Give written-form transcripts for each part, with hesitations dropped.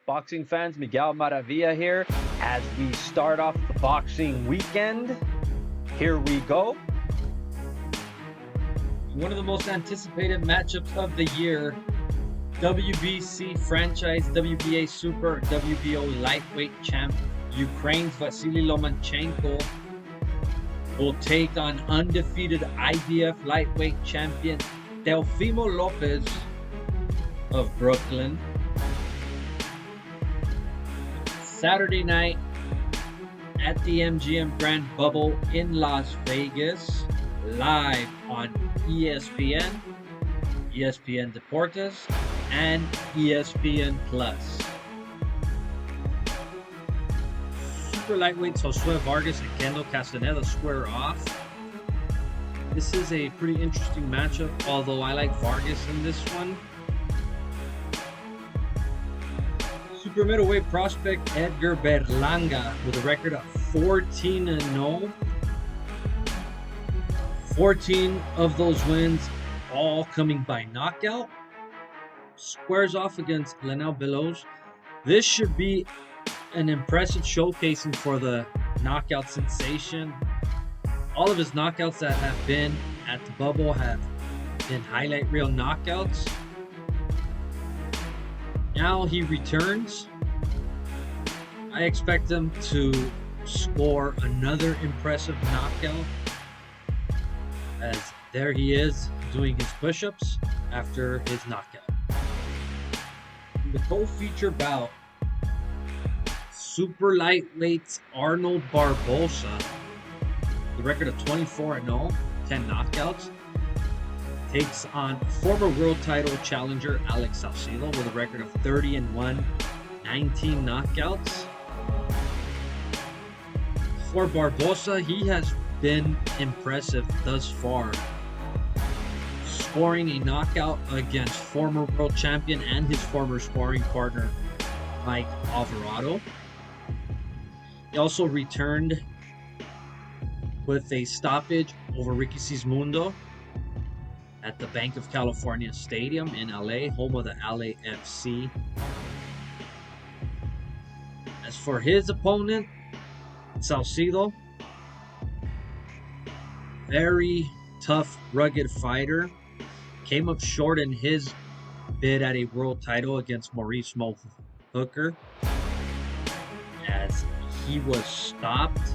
boxing fans? Miguel Maravilla here as we start off the boxing weekend. Here we go. One of the most anticipated matchups of the year, WBC franchise, WBA Super, WBO lightweight champ, Ukraine's Vasyl Lomachenko will take on undefeated IBF lightweight champion Teofimo Lopez of Brooklyn. Saturday night at the MGM Grand Bubble in Las Vegas, live on ESPN, ESPN Deportes, and ESPN Plus. Super lightweight Josue Vargas and Kendo Castaneda square off. This is a pretty interesting matchup, although I like Vargas in this one. Super middleweight prospect Edgar Berlanga with a record of 14-0. 14 of those wins all coming by knockout. Squares off against Lenel Belos. This should be an impressive showcasing for the knockout sensation. All of his knockouts that have been at the bubble have been highlight reel knockouts. Now he returns. I expect him to score another impressive knockout, as there he is doing his push-ups after his knockout. In the co-feature bout, super lightweights Arnold Barbosa, the record of 24-0, 10 knockouts, takes on former world title challenger Alex Salcido with a record of 30-1, 19 knockouts. For Barbosa, he has been impressive thus far, scoring a knockout against former world champion and his former sparring partner Mike Alvarado. He also returned with a stoppage over Ricky Sismundo at the Bank of California Stadium in LA, home of the LAFC. As for his opponent, Salcido, very tough, rugged fighter, came up short in his bid at a world title against Maurice Mo Hooker, as he was stopped,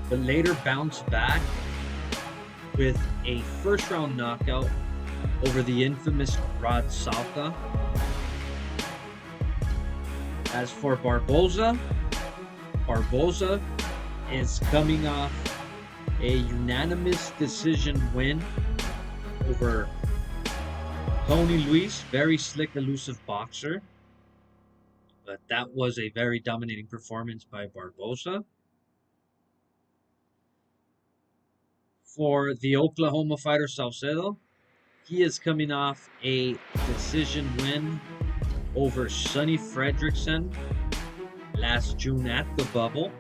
but later bounced back with a first round knockout over the infamous Rod Salka. As for Barbosa is coming off a unanimous decision win over Tony Luis, very slick, elusive boxer. But that was a very dominating performance by Barbosa. For the Oklahoma fighter Salcedo, he is coming off a decision win over Sonny Fredrickson last June at the bubble.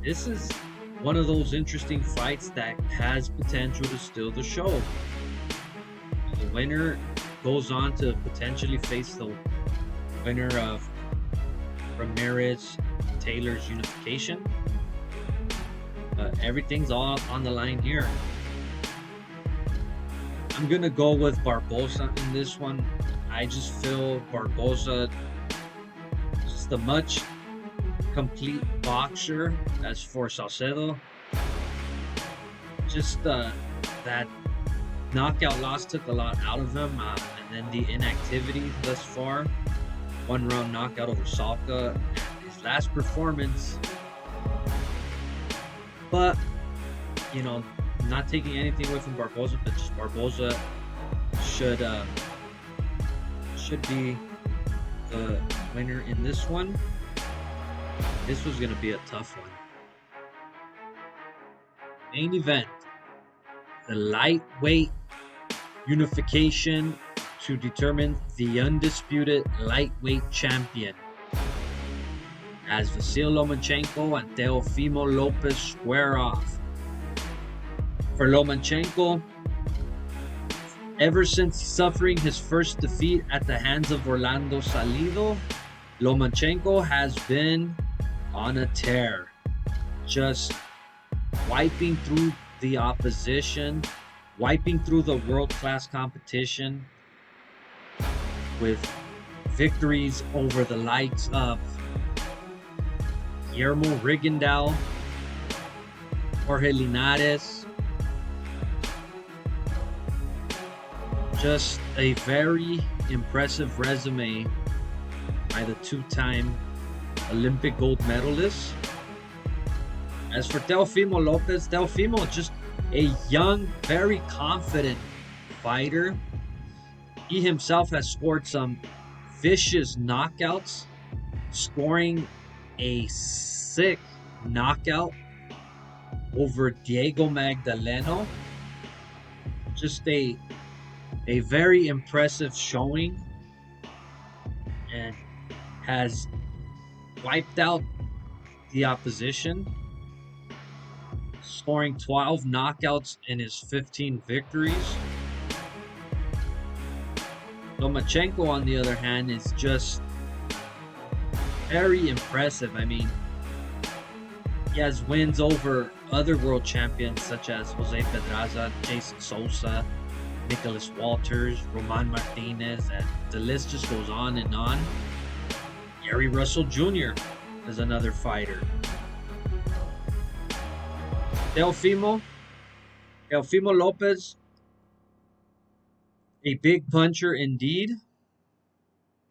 This is one of those interesting fights that has potential to steal the show. The winner goes on to potentially face the winner of Ramirez-Taylor's unification. Everything's all on the line here. I'm going to go with Barbosa in this one. I just feel Barbosa just a much complete boxer. As for Salcedo, just that knockout loss took a lot out of him, and then the inactivity thus far. One round knockout over Salka, his last performance. But, you know, not taking anything away from Barbosa, but just Barbosa should be the winner in this one. This was going to be a tough one. Main event, the lightweight unification to determine the undisputed lightweight champion, as Vasyl Lomachenko and Teofimo Lopez square off. For Lomachenko, Ever since suffering his first defeat at the hands of Orlando Salido, Lomachenko has been on a tear, just wiping through the opposition, wiping through the world-class competition with victories over the likes of Guillermo Rigondeaux, Jorge Linares. Just a very impressive resume by the two-time Olympic gold medalist. As for Teofimo Lopez, Teofimo just a young, very confident fighter. He himself has scored some vicious knockouts, scoring a sick knockout over Diego Magdaleno. Just a very impressive showing, and has wiped out the opposition, scoring 12 knockouts in his 15 victories. Lomachenko, on the other hand, is just very impressive. I mean, he has wins over other world champions such as Jose Pedraza, Jason Sosa, Nicholas Walters, Roman Martinez, and the list just goes on and on. Gary Russell Jr. is another fighter. Teofimo Lopez, a big puncher indeed.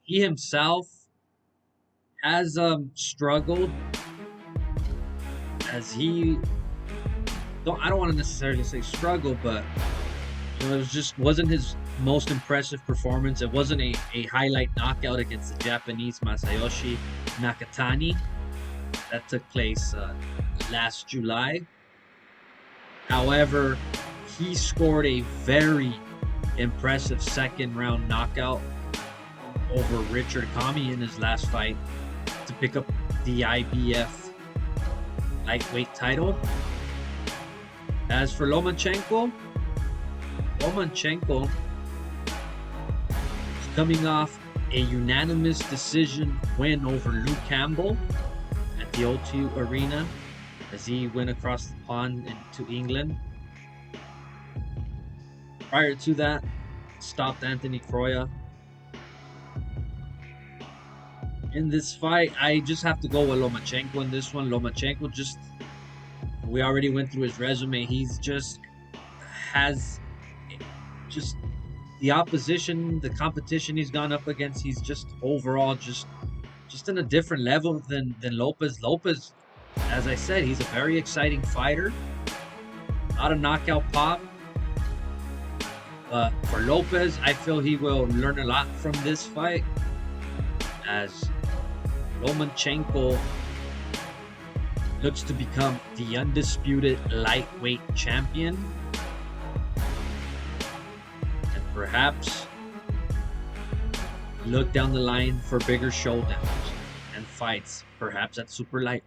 He himself has struggled, as I don't want to necessarily say struggle, but it wasn't his most impressive performance. It wasn't a highlight knockout against the Japanese Masayoshi Nakatani that took place last July. However, he scored a very impressive second round knockout over Richard Kami in his last fight to pick up the IBF lightweight title. As for Lomachenko is coming off a unanimous decision win over Luke Campbell at the O2 Arena as he went across the pond into England. Prior to that, stopped Anthony Croya. In this fight, I just have to go with Lomachenko in this one. Lomachenko we already went through his resume. He's has the opposition, the competition he's gone up against. He's just overall just in a different level than Lopez. Lopez, as I said, he's a very exciting fighter. Not a knockout pop. But for Lopez, I feel he will learn a lot from this fight, as Lomachenko looks to become the undisputed lightweight champion, and perhaps look down the line for bigger showdowns and fights, perhaps at super lightweight.